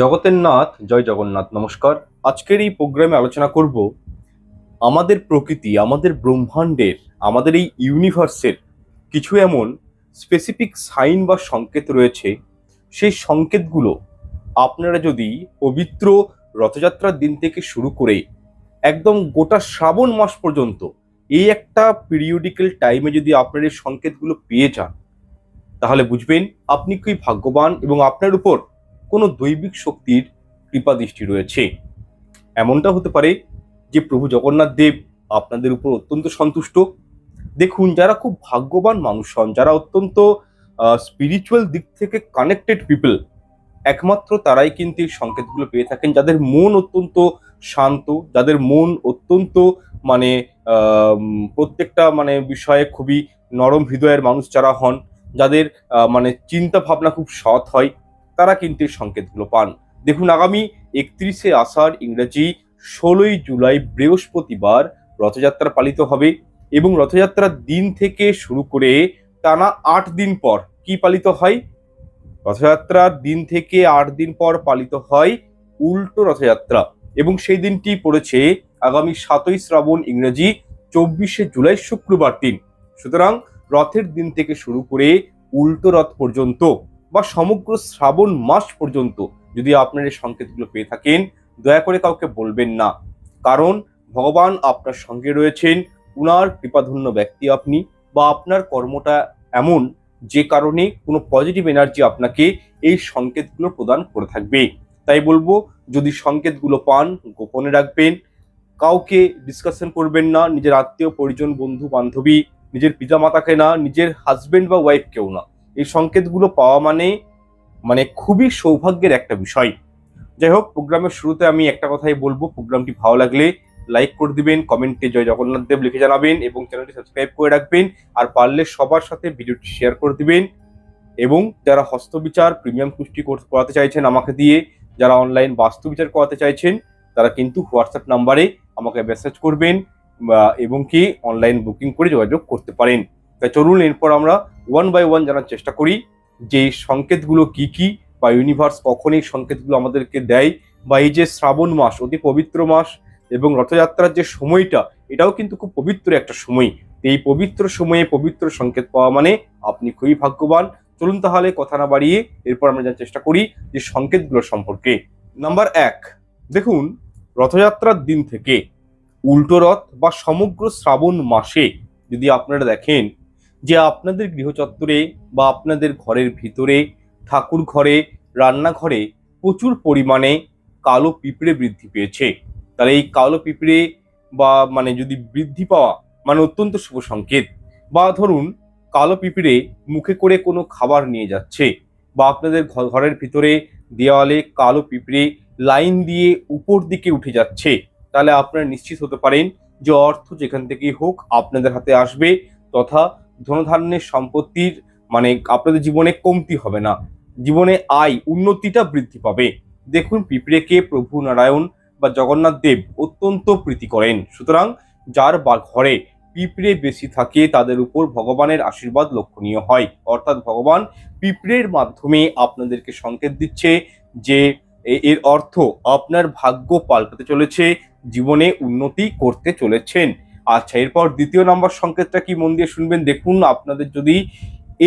জগতের নাথ জয় জগন্নাথ। নমস্কার। আজকের এই প্রোগ্রামে আলোচনা করব আমাদের প্রকৃতি, আমাদের ব্রহ্মাণ্ডের, আমাদের এই ইউনিভার্সের কিছু এমন স্পেসিফিক সাইন বা সংকেত রয়েছে। সেই সংকেতগুলো আপনারা যদি পবিত্র রথযাত্রার দিন থেকে শুরু করে একদম গোটা শ্রাবণ মাস পর্যন্ত এই একটা পিরিয়ডিক্যাল টাইমে যদি আপনারা এই সংকেতগুলো পেয়ে যান, তাহলে বুঝবেন আপনি কি ভাগ্যবান এবং আপনার উপর কোনো দৈবিক শক্তির কৃপা দৃষ্টি রয়েছে। এমনটা হতে পারে যে প্রভু জগন্নাথ দেব আপনাদের উপর অত্যন্ত সন্তুষ্ট। দেখুন, যারা খুব ভাগ্যবান মানুষ হন, যারা অত্যন্ত স্পিরিচুয়াল দিক থেকে কানেক্টেড পিপল, একমাত্র তারাই কিন্তু এই সংকেতগুলো পেয়ে থাকেন। যাদের মন অত্যন্ত শান্ত, যাদের মন অত্যন্ত মানে প্রত্যেকটা বিষয়ে খুবই নরম হৃদয়ের মানুষ যারা হন, যাদের চিন্তা ভাবনা খুব সৎ হয়, তারা কিন্তু এই সংকেতগুলো পান। দেখুন, আগামী 31শে আষাঢ় ইংরেজি 16ই জুলাই বৃহস্পতিবার রথযাত্রা পালিত হবে এবং রথযাত্রার দিন থেকে শুরু করে টানা 8 দিন পর কি পালিত হয়? রথযাত্রার দিন থেকে 8 দিন পর পালিত হয় উল্টো রথযাত্রা এবং সেই দিনটি পড়েছে আগামী 7ই শ্রাবণ ইংরেজি 24শে জুলাই শুক্রবার দিন। সুতরাং রথের দিন থেকে শুরু করে উল্টো রথ পর্যন্ত বা সমগ্র শ্রাবণ মাস পর্যন্ত যদি আপনার এই সংকেতগুলো পেয়ে থাকেন, দয়া করে কাউকে বলবেন না, কারণ ভগবান আপনার সঙ্গে রয়েছেন। উনার কৃপাধন্য ব্যক্তি আপনি, বা আপনার কর্মটা এমন যে কারণে কোনো পজিটিভ এনার্জি আপনাকে এই সংকেতগুলো প্রদান করে থাকবে। তাই বলবো, যদি সংকেতগুলো পান গোপনে রাখবেন, কাউকে ডিসকাশন করবেন না, নিজের আত্মীয় পরিজন, বন্ধু বান্ধবী, নিজের পিতামাতাকে না, নিজের হাজবেন্ড বা ওয়াইফকেও না। এই সংকেতগুলো পাওয়া মানে খুবই সৌভাগ্যের একটা বিষয়। যাই হোক, প্রোগ্রামের শুরুতে আমি একটা কথাই বলবো, প্রোগ্রামটি ভালো লাগলে লাইক করে দিবেন, কমেন্টে জয় জগন্নাথ দেব লিখে জানাবেন এবং চ্যানেলটি সাবস্ক্রাইব করে রাখবেন। আর পারলে সবার সাথে ভিডিওটি শেয়ার করে দিবেন। এবং যারা হস্তবিচার প্রিমিয়াম কুষ্টি কোর্স করাতে চাইছেন আমাকে দিয়ে, যারা অনলাইন বাস্তু বিচার করাতে চাইছেন, তারা কিন্তু হোয়াটসঅ্যাপ নাম্বারে আমাকে মেসেজ করবেন এবং কি অনলাইন বুকিং করে যোগাযোগ করতে পারেন। তাই চলুন এরপর আমরা ওয়ান বাই ওয়ান জানার চেষ্টা করি যে সংকেতগুলো কি কি, বা ইউনিভার্স কখন এই সংকেতগুলো আমাদেরকে দেয়, বা এই যে শ্রাবণ মাস অতি পবিত্র মাস এবং রথযাত্রার যে সময়টা, এটাও কিন্তু খুব পবিত্র একটা সময়। এই পবিত্র সময়ে পবিত্র সংকেত পাওয়া মানে আপনি খুবই ভাগ্যবান। চলুন তাহলে কথা না বাড়িয়ে এরপর আমরা জানার চেষ্টা করি যে সংকেতগুলো সম্পর্কে। নাম্বার 1, দেখুন, রথযাত্রার দিন থেকে উল্টো রথ বা সমগ্র শ্রাবণ মাসে যদি আপনারা দেখেন যে আপনাদের গৃহচত্বরে বা আপনাদের ঘরের ভিতরে, ঠাকুর ঘরে, রান্নাঘরে প্রচুর পরিমাণে কালো পিঁপড়ে বৃদ্ধি পেয়েছে, তাহলে এই কালো পিঁপড়ে বা যদি বৃদ্ধি পাওয়া অত্যন্ত শুভ সংকেত। বা ধরুন, কালো পিঁপড়ে মুখে করে কোনো খাবার নিয়ে যাচ্ছে, বা আপনাদের ঘরের ভিতরে দেওয়ালে কালো পিঁপড়ে লাইন দিয়ে উপর দিকে উঠে যাচ্ছে, তাহলে আপনারা নিশ্চিত হতে পারেন যে অর্থ যেখান থেকেই হোক আপনাদের হাতে আসবে, তথা ধনধান্যের সম্পত্তির আপনাদের জীবনে কমতি হবে না, জীবনে আয় উন্নতিটা বৃদ্ধি পাবে। দেখুন, পিঁপড়েকে প্রভু নারায়ণ বা জগন্নাথ দেব অত্যন্ত প্রীতি করেন। সুতরাং যার বা ঘরে পিঁপড়ে বেশি থাকে তাদের উপর ভগবানের আশীর্বাদ লক্ষণীয় হয়। অর্থাৎ ভগবান পিঁপড়ের মাধ্যমে আপনাদেরকে সংকেত দিচ্ছে যে এর অর্থ আপনার ভাগ্য পাল্টাতে চলেছে, জীবনে উন্নতি করতে চলেছেন। আচ্ছা, এরপর দ্বিতীয় নম্বর সংকেতটা কি, মন দিয়ে শুনবেন। দেখুন, আপনাদের যদি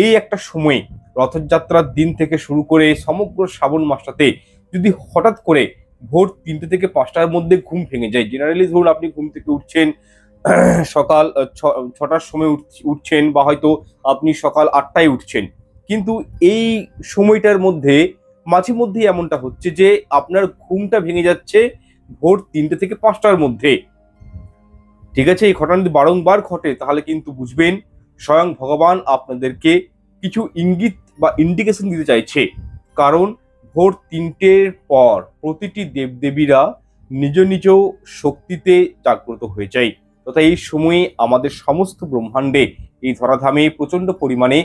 এই একটা সময় রথযাত্রার দিন থেকে শুরু করে সমগ্র শ্রাবণ মাসটাতে যদি হঠাৎ করে ভোর 3টে থেকে 5টার মধ্যে ঘুম ভেঙে যায়, জেনারেলি ধরুন আপনি ঘুম থেকে উঠছেন সকাল 6টার সময় উঠছেন, বা হয়তো আপনি সকাল 8টায় উঠছেন, কিন্তু এই সময়টার মধ্যে মাঝে মধ্যেই এমনটা হচ্ছে যে আপনার ঘুমটা ভেঙে যাচ্ছে ভোর 3টে থেকে 5টার মধ্যে। ঠিক আছে, এই ঘটনা যদি বারংবার ঘটে তাহলে কিন্তু বুঝবেন স্বয়ং ভগবান আপনাদেরকে কিছু ইঙ্গিত বা ইন্ডিকেশন দিতে চাইছে। কারণ ভোর 3টের পর প্রতিটি দেবদেবীরা নিজ নিজ শক্তিতে জাগ্রত হয়ে যায়, তথা এই সময়ে আমাদের সমস্ত ব্রহ্মাণ্ডে, এই ধরাধামে প্রচন্ড পরিমাণে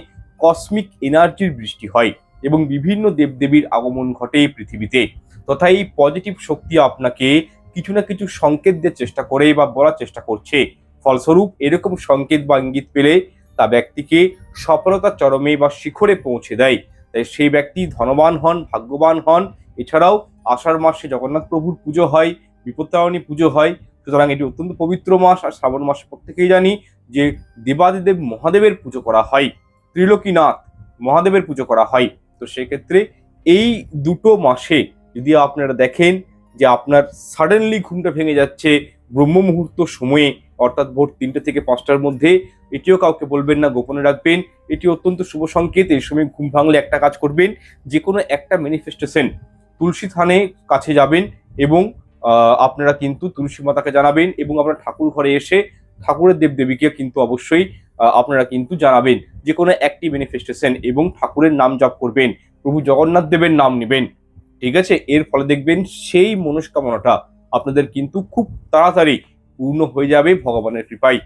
কসমিক এনার্জির বৃষ্টি হয় এবং বিভিন্ন দেবদেবীর আগমন ঘটে পৃথিবীতে, তথা এই পজিটিভ শক্তি আপনাকে কিছু না কিছু সংকেত দিয়ে চেষ্টা করে বা বলার চেষ্টা করছে। ফলস্বরূপ এরকম সংকেত বা ইঙ্গিত পেলে তা ব্যক্তিকে সফলতার চরমে বা শিখরে পৌঁছে দেয়। তাই সেই ব্যক্তি ধনবান হন, ভাগ্যবান হন। এছাড়াও আষাঢ় মাসে জগন্নাথ প্রভুর পুজো হয়, বিপত্তারিণী পুজো হয়। সুতরাং এটি অত্যন্ত পবিত্র মাস। আর শ্রাবণ মাসে প্রত্যেকেই জানি যে দেবাদিদেব মহাদেবের পুজো করা হয়, ত্রিলোকীনাথ মহাদেবের পুজো করা হয়। তো সেক্ষেত্রে এই দুটো মাসে যদি আপনারা দেখেন যে আপনার সাডেনলি ঘুমটা ভেঙে যাচ্ছে ব্রহ্ম মুহূর্ত সময়ে, অর্থাৎ ভোর 3টে থেকে 5টার মধ্যে, এটিও কাউকে বলবেন না, গোপনে রাখবেন। এটি অত্যন্ত শুভ সংকেত। এই সময় ঘুম ভাঙলে একটা কাজ করবেন, যে কোনো একটা ম্যানিফেস্টেশন তুলসী থানে কাছে যাবেন এবং আপনারা কিন্তু তুলসী মাতাকে জানাবেন, এবং আপনার ঠাকুর ঘরে এসে ঠাকুরের দেবদেবীকে কিন্তু অবশ্যই আপনারা কিন্তু জানাবেন যে কোনো একটি ম্যানিফেস্টেশন, এবং ঠাকুরের নাম জপ করবেন, প্রভু জগন্নাথ দেবের নাম নেবেন। ঠিক আছে, এর ফলে দেখবেন সেই মনস্কামনাটা আপনাদের কিন্তু খুব তাড়াতাড়ি পূর্ণ হয়ে যাবে ভগবানের কৃপায়।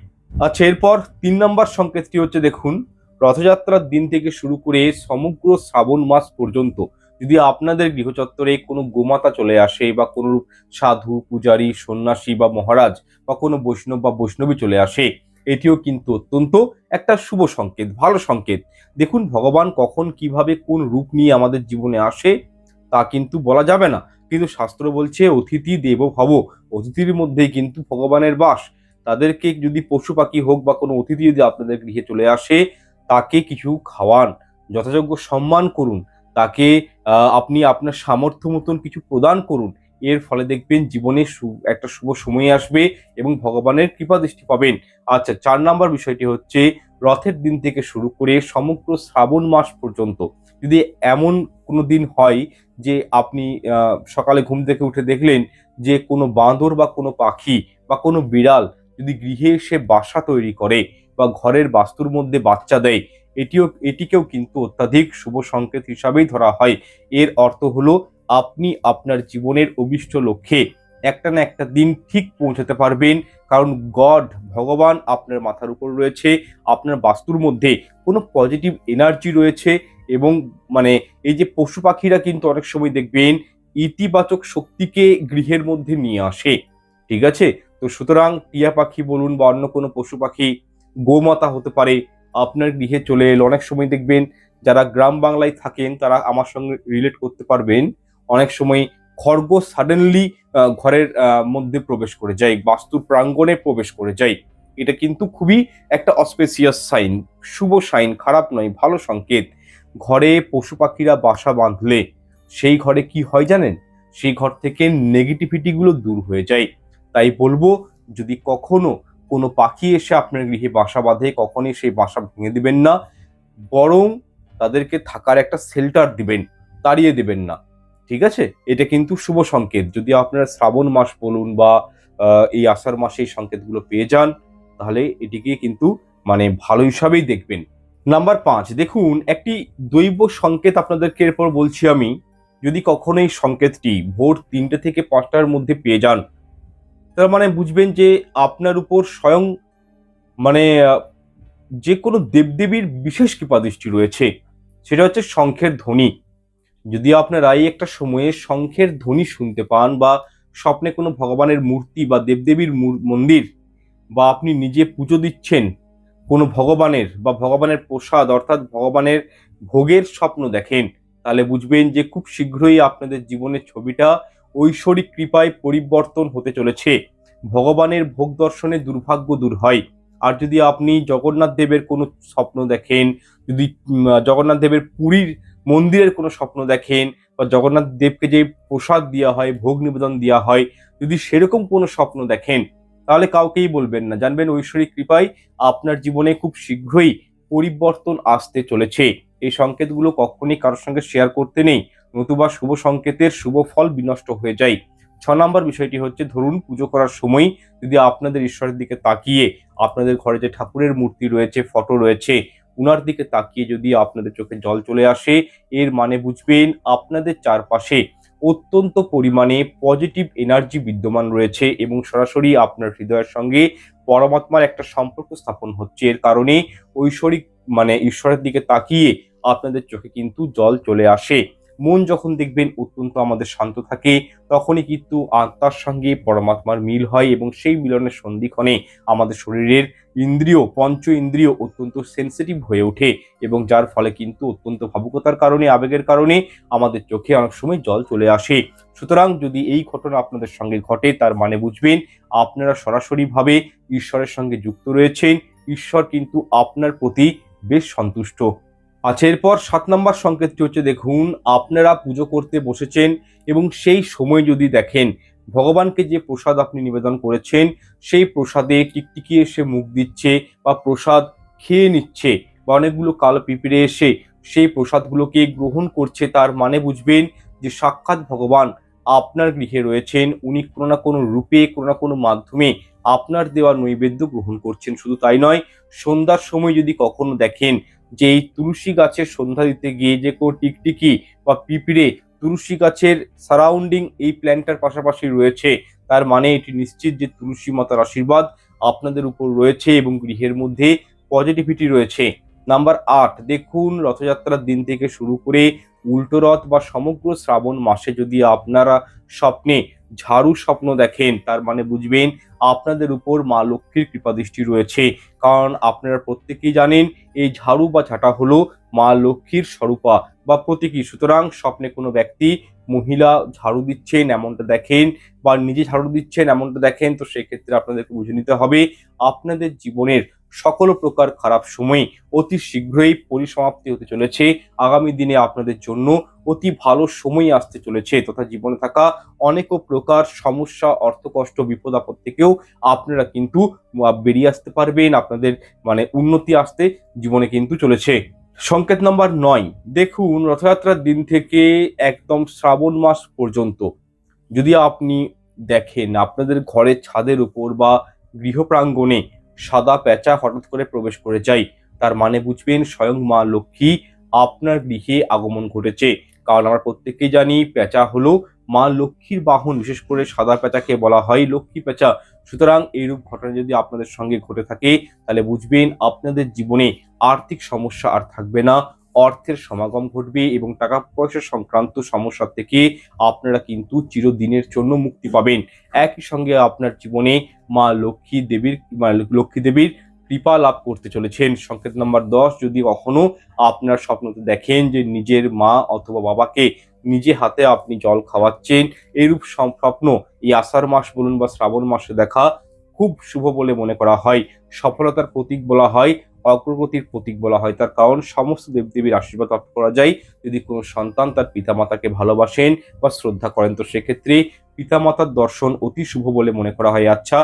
আচ্ছা, এরপর 3 নম্বর সংকেতটি হচ্ছে, দেখুন, রথযাত্রার দিন থেকে শুরু করে সমগ্র শ্রাবণ মাস পর্যন্ত যদি আপনাদের গৃহচত্বরে কোনো গোমাতা চলে আসে, বা কোনো সাধু, পূজারী, সন্ন্যাসী বা মহারাজ বা কোনো বৈষ্ণব বা বৈষ্ণবী চলে আসে, এটিও কিন্তু অত্যন্ত একটা শুভ সংকেত, ভালো সংকেত। দেখুন, ভগবান কখন কিভাবে কোন রূপ নিয়ে আমাদের জীবনে আসে তা কিন্তু বলা যাবে না, কিন্তু শাস্ত্র বলছে অতিথি দেব ভব, অতিথির মধ্যেই কিন্তু ভগবানের বাস। তাদেরকে যদি পশু পাখি হোক বা কোনো অতিথি যদি আপনাদের গৃহে চলে আসে, তাকে কিছু খাওয়ান, যথাযোগ্য সম্মান করুন, তাকে আপনি আপনার সামর্থ্য মতন কিছু প্রদান করুন। এর ফলে দেখবেন জীবনে একটা শুভ সময় আসবে এবং ভগবানের কৃপা দৃষ্টি পাবেন। আচ্ছা, 4 নম্বর বিষয়টি হচ্ছে, রথের দিন থেকে শুরু করে সমগ্র শ্রাবণ মাস পর্যন্ত যদি এমন কোনো দিন হয় যে আপনি সকালে ঘুম থেকে উঠে দেখলেন যে কোনো বাঁদর বা কোনো পাখি বা কোনো বিড়াল যদি গৃহে এসে বাসা তৈরি করে বা ঘরের বাস্তুর মধ্যে বাচ্চা দেয়, এটিকেও কিন্তু অত্যাধিক শুভ সংকেত হিসাবেই ধরা হয়। এর অর্থ হলো আপনি আপনার জীবনের অভীষ্ট লক্ষ্যে একটা না একটা দিন ঠিক পৌঁছাতে পারবেন, কারণ ভগবান আপনার মাথার উপর রয়েছে, আপনার বাস্তুর মধ্যে কোনো পজিটিভ এনার্জি রয়েছে। এবং মানে এই যে পশু পাখিরা কিন্তু অনেক সময় দেখবেন ইতিবাচক শক্তিকে গৃহের মধ্যে নিয়ে আসে। ঠিক আছে, তো সুতরাং টিয়া পাখি বলুন বা অন্য কোনো পশু পাখি, গোমাতা হতে পারে, আপনার গৃহে চলে এলো। অনেক সময় দেখবেন যারা গ্রাম বাংলায় থাকেন তারা আমার সঙ্গে রিলেট করতে পারবেন, অনেক সময় খরগোশ সাডেনলি ঘরের মধ্যে প্রবেশ করে যায়, বাস্তু প্রাঙ্গণে প্রবেশ করে যায়। এটা কিন্তু খুবই একটা অস্পেসিয়াস সাইন, শুভ সাইন, খারাপ নয়, ভালো সংকেত। ঘরে পশু পাখিরা বাসা বাঁধলে সেই ঘরে কি হয় জানেন, সেই ঘর থেকে নেগেটিভিটি গুলো দূর হয়ে যায়। তাই বলবো, যদি কখনো কোনো পাখি এসে আপনার গৃহে বাসা বাঁধে, কখনই সেই বাসা ভেঙে দিবেন না, বরং তাদেরকে থাকার একটা শেল্টার দিবেন, তাড়িয়ে দিবেন না। ঠিক আছে, এটা কিন্তু শুভ সংকেত। যদি আপনারা শ্রাবণ মাস বলুন বা এই আষাঢ় মাসে এই সংকেতগুলো পেয়ে যান, তাহলে এটিকে কিন্তু মানে ভালো হিসাবেই দেখবেন। নাম্বার 5, দেখুন, একটি দৈব সংকেত আপনাদেরকে এরপর বলছি আমি। যদি কখনো এই সংকেতটি ভোর 3টে থেকে 5টার মধ্যে পেয়ে যান, তার মানে বুঝবেন যে আপনার উপর স্বয়ং মানে যে কোনো দেবদেবীর বিশেষ কৃপা দৃষ্টি রয়েছে। সেটা হচ্ছে শঙ্খের ধ্বনি। যদি আপনারা এই একটা সময়ে শঙ্খের ধ্বনি শুনতে পান, বা স্বপ্নে কোনো ভগবানের মূর্তি বা দেবদেবীর মন্দির, বা আপনি নিজে পুজো দিচ্ছেন কোনো ভগবানের বা ভগবানের প্রসাদ অর্থাৎ ভগবানের ভোগের স্বপ্ন দেখেন, তাহলে বুঝবেন যে খুব শীঘ্রই আপনাদের জীবনের ছবিটা ঐশ্বরিক কৃপায় পরিবর্তন হতে চলেছে। ভগবানের ভোগ দর্শনে দুর্ভাগ্য দূর হয়। আর যদি আপনি জগন্নাথ দেবের কোনো স্বপ্ন দেখেন, যদি জগন্নাথ দেবের পুরীর মন্দিরের কোনো স্বপ্ন দেখেন, বা জগন্নাথ দেবকে যে প্রসাদ দেওয়া হয়, ভোগ নিবেদন দেওয়া হয়, যদি সেরকম কোনো স্বপ্ন দেখেন, তাহলে কাউকেই বলবেন না, জানবেন ঐশ্বরিক কৃপায় আপনার জীবনে খুব শীঘ্রই পরিবর্তন আসতে চলেছে। এই সংকেতগুলো কখনই কারোর সঙ্গে শেয়ার করতে নেই, নতুবা শুভ সংকেতের শুভ ফল বিনষ্ট হয়ে যায়। 6 নম্বর বিষয়টি হচ্ছে, ধরুন পুজো করার সময় যদি আপনাদের ঈশ্বরের দিকে তাকিয়ে, আপনাদের ঘরে যে ঠাকুরের মূর্তি রয়েছে, ফটো রয়েছে, উনার দিকে তাকিয়ে যদি আপনাদের চোখে জল চলে আসে, এর মানে বুঝবেন আপনাদের চারপাশে অত্যন্ত পরিমাণে পজিটিভ এনার্জি বিদ্যমান রয়েছে এবং সরাসরি আপনার হৃদয়ের সঙ্গে পরমাত্মার একটা সম্পর্ক স্থাপন হচ্ছে। এর কারণে ঐশ্বরিক মানে ঈশ্বরের দিকে তাকিয়ে আপনাদের চোখে কিন্তু জল চলে আসে। মন যখন দেখবেন অত্যন্ত আমাদের শান্ত থাকে, তখনই কিন্তু আত্মার সঙ্গে পরমাত্মার মিল হয় এবং সেই মিলনের সন্ধিক্ষণে আমাদের শরীরের পঞ্চ ইন্দ্রিয় অত্যন্ত সেন্সিটিভ হয়ে ওঠে এবং যার ফলে কিন্তু অত্যন্ত ভাবুকতার কারণে, আবেগের কারণে আমাদের চোখে অনেক সময় জল চলে আসে। সুতরাং যদি এই ঘটনা আপনাদের সঙ্গে ঘটে, তার মানে বুঝবেন আপনারা সরাসরিভাবে ঈশ্বরের সঙ্গে যুক্ত রয়েছেন। ঈশ্বর কিন্তু আপনার প্রতি বেশ সন্তুষ্ট। আচ্ছা, এরপর 7 নম্বর সংকেতটি হচ্ছে, দেখুন আপনারা পুজো করতে বসেছেন এবং সেই সময় যদি দেখেন ভগবানকে যে প্রসাদ আপনি নিবেদন করেছেন সেই প্রসাদে টিকটিকি এসে মুখ দিচ্ছে বা প্রসাদ খেয়ে নিচ্ছে, বা অনেকগুলো কালো পিঁপড়ে এসে সেই প্রসাদগুলোকে গ্রহণ করছে, তার মানে বুঝবেন যে সাক্ষাৎ ভগবান আপনার গৃহে রয়েছেন। উনি কোনো না কোনো রূপে, কোনো না কোনো মাধ্যমে আপনার দেওয়া নৈবেদ্য গ্রহণ করছেন। শুধু তাই নয়, সন্ধ্যার সময় যদি কখনো দেখেন যে এই তুলসী গাছের সন্ধ্যা দিতে গিয়ে যে কোনো টিকটিকি বা পিঁপড়ে তুলসী গাছের সারাউন্ডিং এই প্ল্যান্টটার পাশাপাশি রয়েছে, তার মানে এটি নিশ্চিত যে তুলসী মাতার আশীর্বাদ আপনাদের উপর রয়েছে এবং গৃহের মধ্যে পজিটিভিটি রয়েছে। নাম্বার 8, দেখুন রথযাত্রার দিন থেকে শুরু করে উল্টো রথ বা সমগ্র শ্রাবণ মাসে যদি আপনারা স্বপ্নে ঝাড়ু স্বপ্ন দেখেন, তার মানে বুঝবেন আপনাদের উপর মা লক্ষ্মীর কৃপাদৃষ্টি রয়েছে। কারণ আপনারা প্রত্যেকেই জানেন এই ঝাড়ু বা ঝাঁটা হলো মা লক্ষ্মীর স্বরূপা বা প্রতীকী। সুতরাং স্বপ্নে কোনো ব্যক্তি মহিলা ঝাড়ু দিচ্ছেন এমনটা দেখেন বা নিজে ঝাড়ু দিচ্ছেন এমনটা দেখেন, তো সেক্ষেত্রে আপনাদেরকে বুঝে নিতে হবে আপনাদের জীবনের সকল প্রকার খারাপ সময় অতি শীঘ্রই পরিসমাপ্তি হতে চলেছে। আগামী দিনে আপনাদের জন্য অতি ভালো সময় আসতে চলেছে, তথা জীবনে থাকা অনেক প্রকার সমস্যা, অর্থকষ্ট, বিপদ আপদ থেকেও আপনারা কিন্তু বেরিয়ে আসতে পারবেন। আপনাদের উন্নতি আসতে জীবনে কিন্তু চলেছে। সংকেত নাম্বার 9, দেখুন রথযাত্রার দিন থেকে একদম শ্রাবণ মাস পর্যন্ত যদি আপনি দেখেন আপনাদের ঘরের ছাদের উপর বা গৃহ প্রাঙ্গণে সাদা পেঁচা হঠাৎ করে প্রবেশ করে যায়, তার মানে বুঝবেন স্বয়ং মা লক্ষ্মী আপনার গৃহে আগমন ঘটেছে। কারণ আমরা প্রত্যেকেই জানি পেঁচা হলো মা লক্ষ্মীর বাহন, বিশেষ করে সাদা পেঁচাকে বলা হয় লক্ষ্মী পেঁচা। সুতরাং এইরূপ ঘটনা যদি আপনাদের সঙ্গে ঘটে থাকে, তাহলে বুঝবেন আপনাদের জীবনে আর্থিক সমস্যা আর থাকবে না, অর্থের সমাগম ঘটবে এবং টাকা পয়সা সংক্রান্ত সমস্যা থেকে আপনারা কিন্তু চিরদিনের জন্য মুক্তি পাবেন। একই সঙ্গে আপনার জীবনে মা লক্ষ্মী দেবীর কৃপা লাভ করতে চলেছেন। সংকেত নাম্বার 10, যদি কখনো আপনার স্বপ্নতে দেখেন যে নিজের মা অথবা বাবাকে নিজে হাতে আপনি জল খাওয়াচ্ছেন, এরূপ স্বপ্ন এই আষাঢ় মাস বলুন বা শ্রাবণ মাসে দেখা খুব শুভ বলে মনে করা হয়। সফলতার প্রতীক বলা হয়, অগ্রগতির প্রতীক বলা হয়। তার কারণ সমস্ত দেবদেবীর আশীর্বাদ লাভ করা যায় যদি কোনো সন্তান তার পিতামাতাকে ভালোবাসেন বা শ্রদ্ধা করেন, তো সেক্ষেত্রে পিতামাতার দর্শন অতি শুভ বলে মনে করা হয়। আচ্ছা,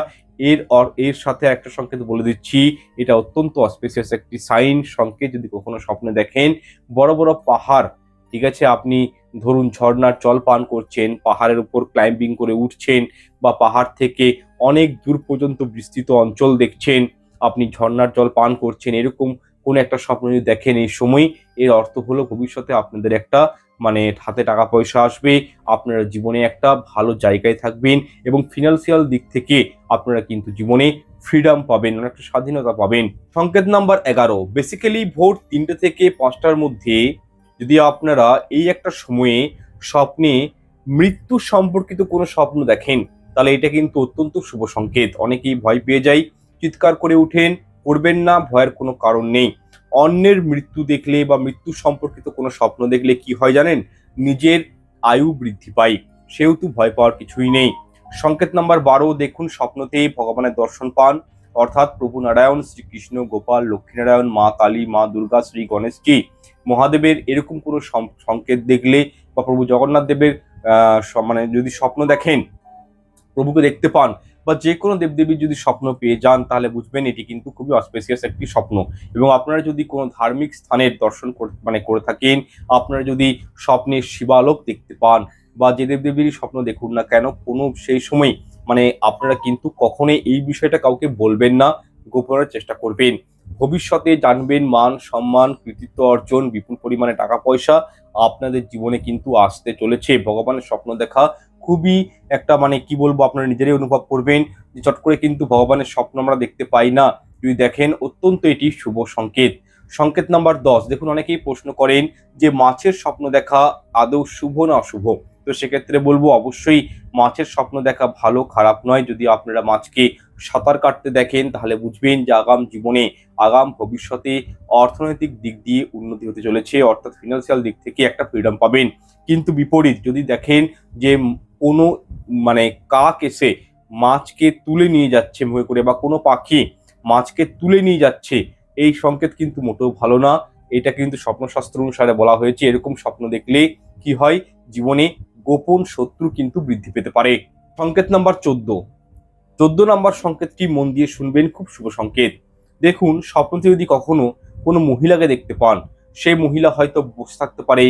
এর সাথে একটা সংকেত বলে দিচ্ছি, এটা অত্যন্ত অস্পেসিয়াস একটি সাইন সংকেত। যদি কখনো স্বপ্নে দেখেন বড় বড় পাহাড়, ঠিক আছে, আপনি ধরুন ঝর্ণার জল পান করছেন, পাহাড়ের উপর ক্লাইম্বিং করে উঠছেন বা পাহাড় থেকে অনেক দূর পর্যন্ত বিস্তৃত অঞ্চল দেখছেন, আপনি ঝর্ণার জল পান করছেন, এরকম কোন একটা স্বপ্ন যদি দেখেন এই সময়, এর অর্থ হলো ভবিষ্যতে আপনাদের একটা হাতে টাকা পয়সা আসবে, আপনারা জীবনে একটা ভালো জায়গায় থাকবেন এবং ফিনান্সিয়াল দিক থেকে আপনারা কিন্তু জীবনে ফ্রিডম পাবেন, একটা স্বাধীনতা পাবেন। সংকেত নাম্বার 11, বেসিক্যালি ভোর 3টে থেকে 5টার মধ্যে যদি আপনারা এই একটা সময়ে স্বপ্নে মৃত্যু সম্পর্কিত কোনো স্বপ্ন দেখেন, তাহলে এটা কিন্তু অত্যন্ত শুভ সংকেত। অনেকেই ভয় পেয়ে যায়, চিৎকার করে উঠেন, করবেন না, ভয়ের কোনো কারণ নেই। অন্যের মৃত্যু দেখলে বা মৃত্যু সম্পর্কিত কোনো স্বপ্ন দেখলে কি হয় জানেন, নিজের আয়ু বৃদ্ধি পায়, সেহেতু ভয় পাওয়ার কিছুই নেই। সংকেত নাম্বার 12, দেখুন স্বপ্নতেই ভগবানের দর্শন পান, অর্থাৎ প্রভু নারায়ণ, শ্রীকৃষ্ণ, গোপাল, লক্ষ্মীনারায়ণ, মা কালী, মা দুর্গা, শ্রী গণেশজি, মহাদেবের এরকম কোনো সংকেত দেখলে বা প্রভু জগন্নাথ দেবের যদি স্বপ্ন দেখেন, প্রভুকে দেখতে পান বা যে কোনো দেবদেবীর যদি স্বপ্ন পেয়ে যান, তাহলে বুঝবেন এটি কিন্তু খুবই অস্পেসিয়াস একটি স্বপ্ন। এবং আপনারা যদি কোনো ধার্মিক স্থানের দর্শন করে থাকেন, আপনারা যদি স্বপ্নে শিবালোক দেখতে পান বা যে দেবদেবীর স্বপ্ন দেখুন না কেন, কোনো সেই সময় আপনারা কিন্তু কখনোই এই বিষয়টা কাউকে বলবেন না, গোপনের চেষ্টা করবেন। ভবিষ্যতে জানবেন মান সম্মান, কৃতিত্ব অর্জন, বিপুল পরিমাণে টাকা পয়সা আপনাদের জীবনে কিন্তু আসতে চলেছে। ভগবানের স্বপ্ন দেখা খুবই একটা কি বলবো, আপনারা নিজেরাই অনুভব করবেন যে চট করে কিন্তু ভগবানের স্বপ্ন আমরা দেখতে পাই না। যদি দেখেন, অত্যন্ত এটি শুভ সংকেত। সংকেত নাম্বার 10, দেখুন অনেকেই প্রশ্ন করেন যে মাছের স্বপ্ন দেখা আদৌ শুভ না অশুভ। তো সেক্ষেত্রে বলবো অবশ্যই মাছের স্বপ্ন দেখা ভালো, খারাপ নয়। যদি আপনারা মাছকে সাঁতার কাটতে দেখেন তাহলে বুঝবেন যে আগাম জীবনে, আগাম ভবিষ্যতে অর্থনৈতিক দিক দিয়ে উন্নতি হতে চলেছে, অর্থাৎ ফিনান্সিয়াল দিক থেকে একটা ফ্রিডম পাবেন। কিন্তু বিপরীত যদি দেখেন যে কোনো কাক এসে মাছকে তুলে নিয়ে যাচ্ছে মুখে করে, বা কোনো পাখি মাছকে তুলে নিয়ে যাচ্ছে, এই সংকেত কিন্তু মোটেও ভালো না। এটা কিন্তু স্বপ্নশাস্ত্র অনুসারে বলা হয়েছে এরকম স্বপ্ন দেখলে কি হয়, জীবনে গোপন শত্রু কিন্তু বৃদ্ধি পেতে পারে। সংকেত নাম্বার 14 নাম্বার সংকেতটি মন দিয়ে শুনবেন, খুব শুভ সংকেত। দেখুন স্বপ্নতে যদি কখনো কোনো মহিলাকে দেখতে পান, সেই মহিলা হয়তো বসে থাকতে পারে,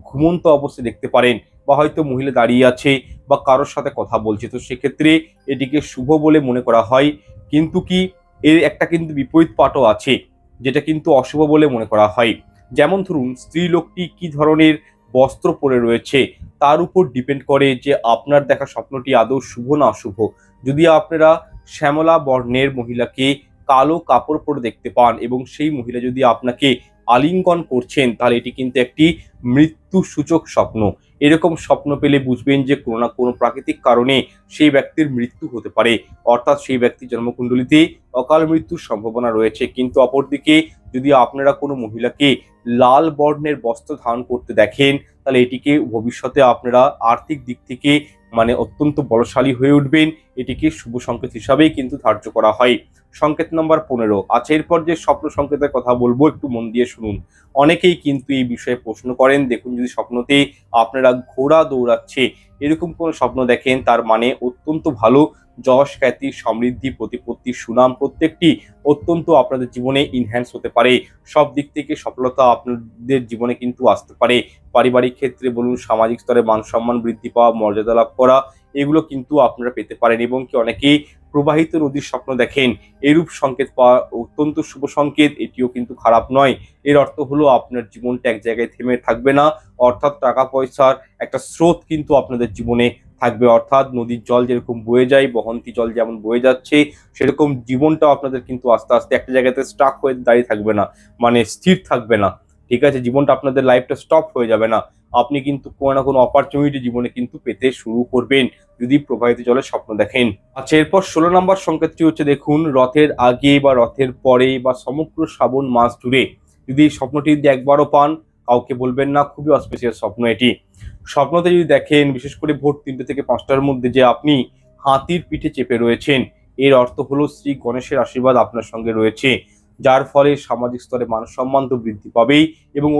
ঘুমন্ত অবস্থায় দেখতে পারেন, বা হয়তো মহিলা দাঁড়িয়ে আছে বা কারোর সাথে কথা বলছে, তো সেক্ষেত্রে এটিকে শুভ বলে মনে করা হয়। কিন্তু কি এর একটা কিন্তু বিপরীত পাটও আছে, যেটা কিন্তু অশুভ বলে মনে করা হয়। যেমন ধরুন স্ত্রী লোকটি কি ধরনের বস্ত্র পরে রয়েছে তার উপর ডিপেন্ড করে যে আপনার দেখা স্বপ্নটি আদৌ শুভ না অশুভ। যদি আপনারা শ্যামলা বর্ণের মহিলাকে কালো কাপড় পরে দেখতে পান এবং সেই মহিলা যদি আপনাকে আলিঙ্গন করছেন, তাহলে এটি কিন্তু একটি মৃত্যু সূচক স্বপ্ন। এরকম স্বপ্ন পেলে বুঝবেন যে কোনো না কোনো প্রাকৃতিক কারণে সেই ব্যক্তির মৃত্যু হতে পারে, অর্থাৎ সেই ব্যক্তির জন্মকুণ্ডলিতে অকাল মৃত্যুর সম্ভাবনা রয়েছে। কিন্তু অপরদিকে যদি আপনারা কোনো মহিলাকে লাল বর্ণের বস্ত্র ধারণ করতে দেখেন, তাহলে এটিকে ভবিষ্যতে আপনারা আর্থিক দিক থেকে অত্যন্ত বলশালী হয়ে উঠবেন। এটিকে শুভ সংকেত হিসাবেই কিন্তু ধার্য করা হয়। সংকেত নাম্বার 15, আচ্ছা এরপর যে স্বপ্ন সংকেতের কথা বলবো একটু মন দিয়ে শুনুন। অনেকেই কিন্তু এই বিষয়ে প্রশ্ন করেন। দেখুন যদি স্বপ্নতে আপনারা ঘোড়া দৌড়াচ্ছে এরকম কোনো স্বপ্ন দেখেন, তার মানে অত্যন্ত ভালো, যশ খ্যাতি সমৃদ্ধি প্রতিপত্তি সুনাম প্রত্যেকটি অত্যন্ত আপনাদের জীবনে ইনহ্যান্স হতে পারে। সব দিক থেকে সফলতা আপনাদের জীবনে কিন্তু আসতে পারে। পারিবারিক ক্ষেত্রে বলুন, সামাজিক স্তরে মান সম্মান বৃদ্ধি পাওয়া, মর্যাদা লাভ করা, এগুলো কিন্তু আপনারা পেতে পারেন। এবং কি অনেকেই প্রবাহিত নদীর স্বপ্ন দেখেন, এরূপ সংকেত পাওয়া অত্যন্ত শুভ সংকেত, এটিও কিন্তু খারাপ নয়। এর অর্থ হলো আপনার জীবনটা এক জায়গায় থেমে থাকবে না, অর্থাৎ টাকা পয়সার একটা স্রোত কিন্তু আপনাদের জীবনে থাকবে। অর্থাৎ নদীর জল যেরকম বয়ে যায়, বহন্তী জল যেমন বয়ে যাচ্ছে, সেরকম জীবনটাও আপনাদের কিন্তু আস্তে আস্তে একটা জায়গাতে স্টাক হয়ে দাঁড়িয়ে থাকবে না, স্থির থাকবে না। ঠিক আছে, জীবনটা আপনাদের লাইফটা স্টপ হয়ে যাবে না। আপনি কিন্তু কোনো না কোনো অপরচুনিটি জীবনে কিন্তু পেতে শুরু করবেন যদি প্রবাহিত জলের স্বপ্ন দেখেন। আচ্ছা এরপর 16 নম্বর সংকেতটি হচ্ছে, দেখুন রথের আগে বা রথের পরে বা সমগ্র শ্রাবণ মাস জুড়ে যদি এই স্বপ্নটি যদি একবারও পান, কাউকে বলবেন না, খুবই অস্পেশিয়াল স্বপ্ন এটি। স্বপ্নতে যদি দেখেন বিশেষ করে ভোর 3টে থেকে 5টার মধ্যে যে আপনি হাতির পিঠে চেপে রয়েছেন, এর অর্থ হলো শ্রী গণেশের আশীর্বাদ আপনার সঙ্গে রয়েছে, যার ফলে সামাজিক স্তরে মান সম্মান তো বৃদ্ধি পাবেই এবং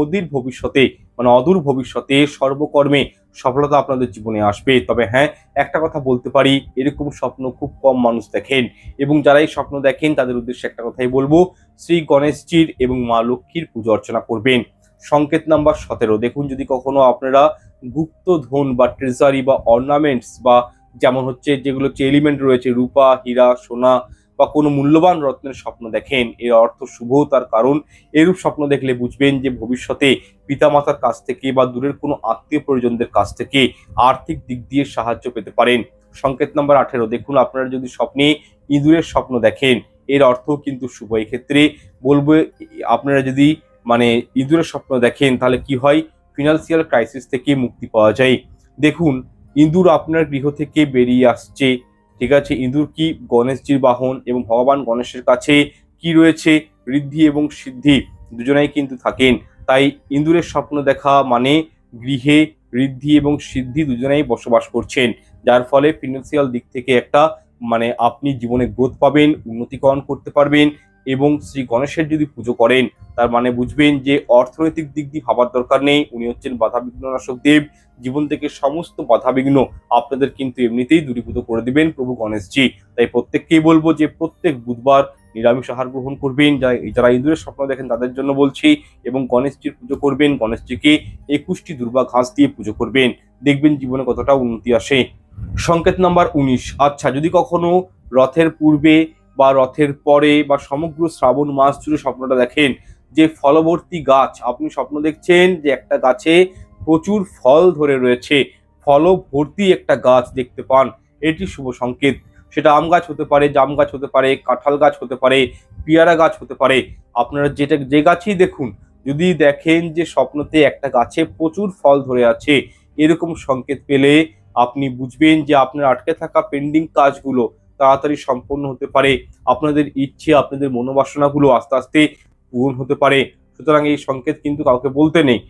অদূর ভবিষ্যতে সর্বকর্মে সফলতা আপনাদের জীবনে আসবে। তবে হ্যাঁ, একটা কথা বলতে পারি, এরকম স্বপ্ন খুব কম মানুষ দেখেন, এবং যারা এই স্বপ্ন দেখেন তাদের উদ্দেশ্যে একটা কথাই বলবো, শ্রী গণেশজির এবং মা লক্ষ্মীর পুজো অর্চনা করবেন। সংকেত নাম্বার 17, দেখুন যদি কখনো আপনারা গুপ্তধন বা ট্রেজারি বা অর্নামেন্টস বা যেমন হচ্ছে যেগুলো এলিমেন্ট রয়েছে, রূপা হীরা সোনা বা কোনো মূল্যবান রত্নের স্বপ্ন দেখেন, এর অর্থ শুভ। তার কারণ এরূপ স্বপ্ন দেখলে বুঝবেন যে ভবিষ্যতে পিতামাতার কাছ থেকে বা দূরের কোনো আত্মীয় পরিজনদের কাছ থেকে আর্থিক দিক দিয়ে সাহায্য পেতে পারেন। সংকেত নাম্বার 18, দেখুন আপনারা যদি স্বপ্নে ইঁদুরের স্বপ্ন দেখেন, এর অর্থ কিন্তু শুভ। এক্ষেত্রে বলবো আপনারা যদি ইঁদুরের স্বপ্ন দেখেন তাহলে কি হয়, ফিনান্সিয়াল ক্রাইসিস থেকে মুক্তি পাওয়া যায়। দেখুন ইঁদুর আপনার গৃহ থেকে বেরিয়ে আসছে, ঠিক আছে, ইঁদুর কি গণেশজির বাহন, এবং ভগবান গণেশের কাছে কি রয়েছে, ঋদ্ধি এবং সিদ্ধি দুজনেই কিন্তু থাকেন। তাই ইঁদুরের স্বপ্ন দেখা মানে গৃহে ঋদ্ধি এবং সিদ্ধি দুজনেই বসবাস করছেন, যার ফলে ফিনান্সিয়াল দিক থেকে একটা আপনি জীবনে গ্রোথ পাবেন, উন্নতিকরণ করতে পারবেন। এবং শ্রী গণেশের যদি পুজো করেন, তার মানে বুঝবেন যে অর্থনৈতিক দিক দিয়ে ভাবার দরকার নেই, উনি হচ্ছেন বাধা বিঘ্ননাশক দেব। জীবন থেকে সমস্ত বাধা বিঘ্ন আপনাদের কিন্তু এমনিতেই দূরীভূত করে দিবেন প্রভু গণেশজি। তাই প্রত্যেককেই বলবো যে প্রত্যেক বুধবার নিরামিষ আহার গ্রহণ করবেন, যারা ইঁদুরের স্বপ্ন দেখেন তাদের জন্য বলছি, এবং গণেশজির পুজো করবেন, গণেশজিকে 21টি দুর্বা ঘাস দিয়ে পুজো করবেন, দেখবেন জীবনে কতটা উন্নতি আসে। সংকেত নাম্বার 19, আচ্ছা যদি কখনো রথের পূর্বে বা রথের পরে বা সমগ্র শ্রাবণ মাস জুড়ে স্বপ্নটা দেখেন যে ফলবর্তী গাছ, আপনি স্বপ্ন দেখছেন যে একটা গাছে প্রচুর ফল ধরে রয়েছে, ফল ভর্তি একটা গাছ দেখতে পান, এটি শুভ সংকেত। সেটা আম গাছ হতে পারে, জাম গাছ হতে পারে, কাঁঠাল গাছ হতে পারে, পেয়ারা গাছ হতে পারে। আপনারা যে গাছই দেখুন, যদি দেখেন যে স্বপ্নতে একটা গাছে প্রচুর ফল ধরে আছে, এরকম সংকেত পেলে আপনি বুঝবেন যে আপনার আটকে থাকা পেন্ডিং কাজগুলো তাড়াতাড়ি সম্পন্ন হতে পারে, আপনাদের ইচ্ছে, আপনাদের মনোবাসনাগুলো আস্তে আস্তে পূরণ হতে পারে। সুতরাং এই সংকেত কিন্তু কাউকে বলতে নেই।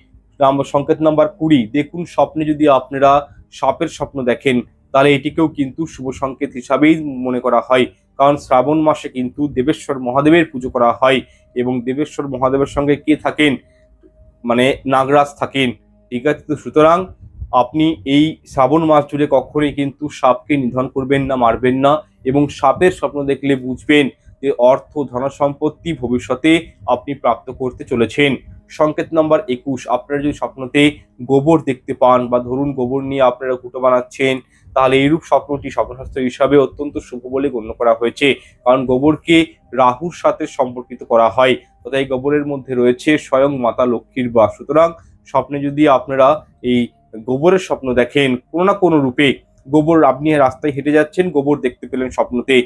সংকেত নাম্বার 20, দেখুন স্বপ্নে যদি আপনারা সাপের স্বপ্ন দেখেন, তাহলে এটিকেও কিন্তু শুভ সংকেত হিসাবেই মনে করা হয়। কারণ শ্রাবণ মাসে কিন্তু দেবেশ্বর মহাদেবের পুজো করা হয়, এবং দেবেশ্বর মহাদেবের সঙ্গে কে থাকেন, মানে নাগরাজ থাকেন। ঠিক আছে, তো সুতরাং আপনি এই শ্রাবণ মাস জুড়ে কখনোই কিন্তু সাপকে নিধন করবেন না, মারবেন না। এবং সাপের স্বপ্ন দেখলে বুঝবেন যে অর্থ ধনসম্পত্তি ভবিষ্যতে আপনি প্রাপ্ত করতে চলেছেন। সংকেত নাম্বার 21, আপনারা যদি স্বপ্নতে গোবর দেখতে পান, বা ধরুন গোবর নিয়ে আপনারা কুটো বানাচ্ছেন, তাহলে এইরূপ স্বপ্নটি স্বপ্নশাস্ত্র হিসাবে অত্যন্ত শুভ বলে গণ্য করা হয়েছে। কারণ গোবরকে রাহুর সাথে সম্পর্কিত করা হয়, তাই গোবরের মধ্যে রয়েছে স্বয়ং মাতা লক্ষ্মীর বাস। সুতরাং স্বপ্নে যদি আপনারা এই গোবরের স্বপ্ন দেখেন, কোনো না কোনো রূপে গোবর, আপনি রাস্তায় হেঁটে যাচ্ছেন, গোবর দেখতে পেলেন স্বপ্নতে,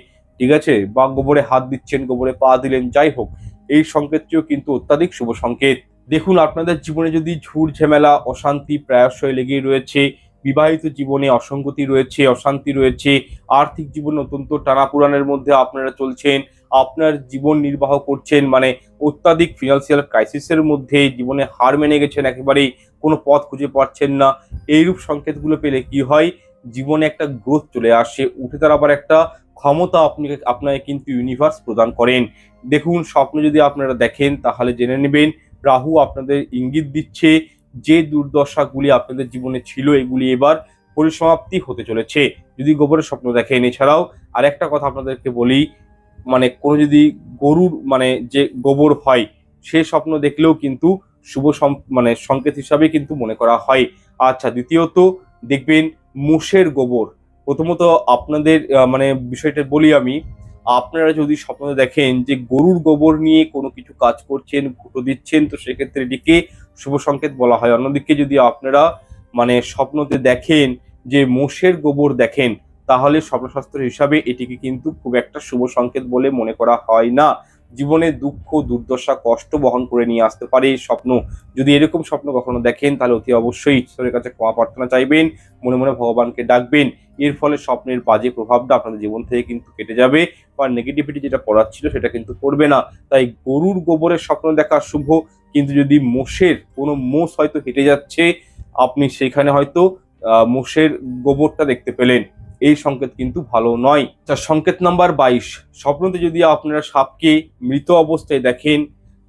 ঠিক আছে, বা গোবরে হাত দিচ্ছেন, গোবরে পা দিলেন, যাই হোক, এই সংকেতটিও কিন্তু অত্যাধিক শুভ সংকেত। দেখুন আপনাদের জীবনে যদি ঝুট ঝামেলা অশান্তি প্রায়শই লেগেই রয়েছে, বিবাহিত জীবনে অসঙ্গতি রয়েছে, অশান্তি রয়েছে, আর্থিক জীবনে অত্যন্ত টানাপোড়েনের মধ্যে আপনারা চলছেন, আপনার জীবন নির্বাহ করছেন, মানে অত্যাধিক ফিনান্সিয়াল ক্রাইসিসের মধ্যে জীবনে হার মেনে গেছেন, একেবারেই কোনো পথ খুঁজে পাচ্ছেন না, এইরূপ সংকেতগুলো পেলে কি হয়, জীবনে একটা গ্রোথ চলে আসে, উঠে দাঁড়াবার একটা ক্ষমতা আপনাকে কিন্তু ইউনিভার্স প্রদান করেন। দেখুন স্বপ্ন যদি আপনারা দেখেন, তাহলে জেনে নেবেন রাহু আপনাদের ইঙ্গিত দিচ্ছে যে দুর্দশাগুলি আপনাদের জীবনে ছিল, এগুলি এবার পরিসমাপ্তি হতে চলেছে। যদি গোবরের স্বপ্ন দেখেন, এছাড়াও আরেকটা কথা আপনাদেরকে বলি, মানে কোনো যদি গরুর মানে যে গোবর হয়, সে স্বপ্ন দেখলেও কিন্তু শুভ মানে সংকেত হিসাবে কিন্তু মনে করা হয়। আচ্ছা, দ্বিতীয়ত দেখবেন মোষের গোবর। প্রথমত আপনাদের মানে বিষয়টা বলি আমি, আপনারা যদি স্বপ্ন দেখেন যে গরুর গোবর নিয়ে কোনো কিছু কাজ করছেন, ফুটো দিচ্ছেন, তো সেক্ষেত্রে এটিকে শুভ সংকেত বলা হয়। অন্যদিকে যদি আপনারা মানে স্বপ্নতে দেখেন যে মোষের গোবর দেখেন, তাহলে স্বপ্নশাস্ত্র হিসাবে এটিকে কিন্তু খুব একটা শুভ সংকেত বলে মনে করা হয় না। জীবনে দুঃখ, দুর্দশা, কষ্ট বহন করে নিয়ে আসতে পারে এই স্বপ্ন। যদি এরকম স্বপ্ন কখনো দেখেন, তাহলে অতি অবশ্যই ঈশ্বরের কাছে ক্ষমা প্রার্থনা চাইবেন, মনে মনে ভগবানকে ডাকবেন। এর ফলে স্বপ্নের বাজে প্রভাবটা আপনাদের জীবন থেকে কিন্তু কেটে যাবে, বা নেগেটিভিটি যেটা পড়ার ছিল সেটা কিন্তু করবে না। তাই গরুর গোবরের স্বপ্ন দেখা শুভ, কিন্তু যদি মোষের, কোনো মোষ হয়তো হেঁটে যাচ্ছে, আপনি সেখানে হয়তো মোষের গোবরটা দেখতে পেলেন, এই সংকেত কিন্তু ভালো নয়। সংকেত নাম্বার 22, স্বপ্নতে যদি আপনারা সাপকে মৃত অবস্থায় দেখেন,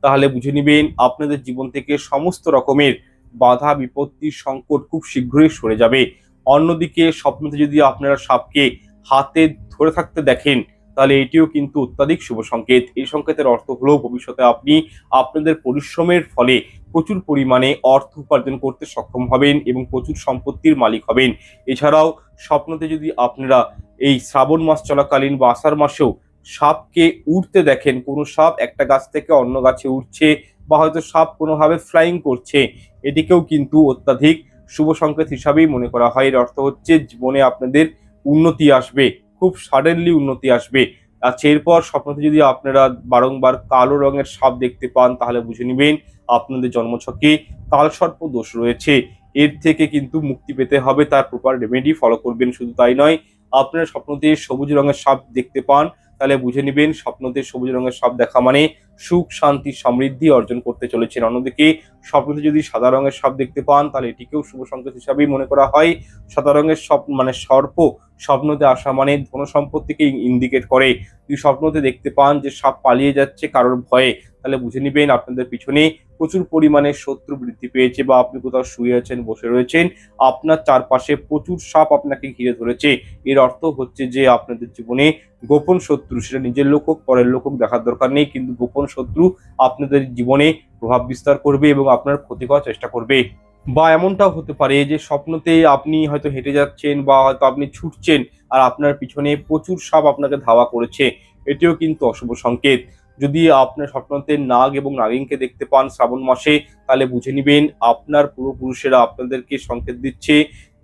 তাহলে বুঝে নেবেন আপনাদের জীবন থেকে সমস্ত রকমের বাধা বিপত্তি সংকট খুব শীঘ্রই সরে যাবে। অন্যদিকে স্বপ্নতে যদি আপনারা সাপকে হাতে ধরে থাকতে দেখেন, তাহলে এটিও কিন্তু অত্যাধিক শুভ সংকেত। এই সংকেতের অর্থ হলো ভবিষ্যতে আপনি আপনাদের পরিশ্রমের ফলে প্রচুর পরিমাণে অর্থ উপার্জন করতে সক্ষম হবেন এবং প্রচুর সম্পত্তির মালিক হবেন। এছাড়াও স্বপ্নতে যদি আপনারা এই শ্রাবণ মাস চলাকালীন বা আষাঢ় মাসেও সাপকে উড়তে দেখেন, কোনো সাপ একটা গাছ থেকে অন্য গাছে উঠছে, বা হয়তো সাপ কোনোভাবে ফ্লাইং করছে, এটিকেও কিন্তু অত্যাধিক শুভ সংকেত হিসাবেই মনে করা হয়। এর অর্থ হচ্ছে জীবনে আপনাদের উন্নতি আসবে, খুব সাডেনলি উন্নতি আসবে। আচ্ছা, এরপর স্বপ্নতে যদি আপনারা বারংবার কালো রঙের সাপ দেখতে পান, তাহলে বুঝে নেবেন আপনাদের জন্মছকে কালসর্প দোষ রয়েছে। এর থেকে কিন্তু মুক্তি পেতে হবে, তার প্রপার রেমেডি ফলো করবেন। শুধু তাই নয়, আপনারা স্বপ্নতে সবুজ রঙের সাপ দেখতে পান, তাহলে বুঝে নেবেন স্বপ্নতে সবুজ রঙের সাপ দেখা মানে সুখ, শান্তি, সমৃদ্ধি অর্জন করতে চলেছেন। অন্যদিকে স্বপ্নতে যদি সাদা রঙের সাপ দেখতে পান, তাহলে এটিকেও শুভ সংকেত হিসাবেই মনে করা হয়। সাদা রঙের মানে সর্প স্বপ্নতে আসা মানে ধন সম্পত্তিকে ইন্ডিকেট করে। যদি স্বপ্নতে দেখতে পান যে সাপ পালিয়ে যাচ্ছে কারোর ভয়ে, তাহলে বুঝে নেবেন আপনাদের পিছনে প্রচুর পরিমাণে শত্রু বৃদ্ধি পেয়েছে, বা আপনি কোথাও শুয়ে আছেন, বসে রয়েছেন, আপনার চারপাশে প্রচুর সাপ আপনাকে ঘিরে ধরেছে। এর অর্থ হচ্ছে যে আপনাদের জীবনে গোপন শত্রু, সেটা নিজের লোক হোক পরের লোক হোক, দেখার দরকার নেই, কিন্তু গোপন শত্রু আপনাদের জীবনে প্রভাব বিস্তার করবে এবং আপনার ক্ষতি করার চেষ্টা করবে। বা এমনটাও হতে পারে যে স্বপ্নতে আপনি হয়তো হেঁটে যাচ্ছেন, বা হয়তো আপনি ছুটছেন, আর আপনার পিছনে প্রচুর সাপ আপনাকে ধাওয়া করেছে, এটিও কিন্তু অশুভ সংকেত। যদি আপনার স্বপ্নতে নাগ এবং নাগিনকে দেখতে পান শ্রাবণ মাসে, তাহলে বুঝে নেবেন আপনার পূর্বপুরুষেরা আপনাদেরকে সংকেত দিচ্ছে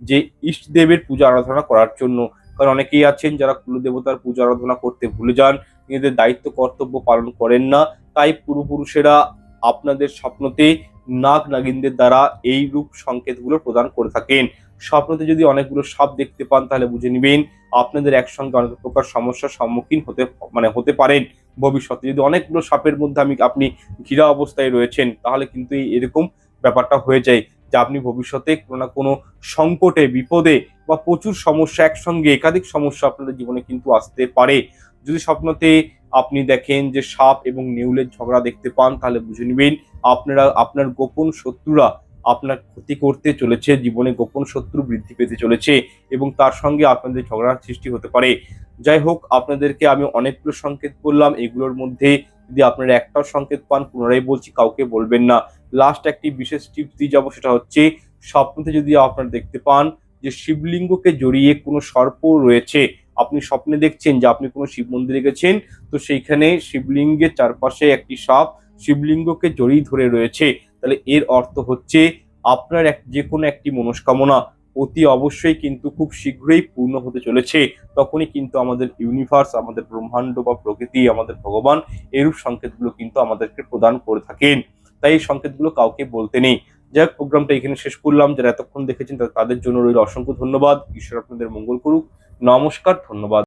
যে ইষ্টদেবের পূজা আরাধনা করার জন্য। কারণ অনেকেই আছেন যারা কুলদেবতার পূজা আরাধনা করতে ভুলে যান, নিজেদের দায়িত্ব কর্তব্য পালন করেন না, তাই পূর্বপুরুষেরা আপনাদের স্বপ্নতে নাগ নাগিনদের দ্বারা এই রূপ সংকেতগুলো প্রদান করে থাকেন। স্বপ্নতে যদি অনেকগুলো সাপ দেখতে পান তাহলে বুঝে নেবেন আপনাদের একসঙ্গে অনেক প্রকার সমস্যার সম্মুখীন হতে পারেন ভবিষ্যতে। যদি অনেকগুলো সাপের মধ্যে আপনি ঘিরা অবস্থায় রয়েছেন তাহলে কিন্তু এরকম ব্যাপারটা হয়ে যায় যে আপনি ভবিষ্যতে কোনো না কোনো সংকটে, বিপদে বা প্রচুর সমস্যা, একসঙ্গে একাধিক সমস্যা আপনাদের জীবনে কিন্তু আসতে পারে। যদি স্বপ্নতে আপনি দেখেন যে সাপ এবং নেউলের ঝগড়া দেখতে পান তাহলে বুঝে নেবেন আপনার গোপন শত্রুরা আপনার ক্ষতি করতে চলেছে, জীবনে গোপন শত্রু বৃদ্ধি পেতে চলেছে এবং তার সঙ্গে আপনাদের ঝগড়ার সৃষ্টি হতে পারে। যাই হোক, আপনাদেরকে আমি অনেকগুলো সংকেত বললাম, এগুলোর মধ্যে যদি আপনারা একটাও সংকেত পান পুনরায় বলছি কাউকে বলবেন না। লাস্ট একটি বিশেষ টিপস দিয়ে যাবো, সেটা হচ্ছে স্বপ্নতে যদি আপনারা দেখতে পান যে শিবলিঙ্গকে জড়িয়ে কোনো সর্প রয়েছে, আপনি স্বপ্নে দেখছেন যে আপনি কোনো শিব মন্দিরে গেছেন, তো সেইখানে শিবলিঙ্গের চারপাশে একটি সাপ শিবলিঙ্গকে জড়িয়ে ধরে রয়েছে, তাহলে এর অর্থ হচ্ছে আপনার যে কোনো একটি মনস্কামনা অতি অবশ্যই কিন্তু খুব শীঘ্রই পূর্ণ হতে চলেছে। তখনই কিন্তু আমাদের ইউনিভার্স, আমাদের ব্রহ্মাণ্ড বা প্রকৃতি, আমাদের ভগবান এরূপ সংকেতগুলো কিন্তু আমাদেরকে প্রদান করে থাকেন। তাই এই সংকেতগুলো কাউকে বলতে নেই। যাই হোক, প্রোগ্রামটা এখানে শেষ করলাম। যারা এতক্ষণ দেখেছেন তাদের জন্য রইল অসংখ্য ধন্যবাদ। ঈশ্বর আপনাদের মঙ্গল করুক। নমস্কার, ধন্যবাদ।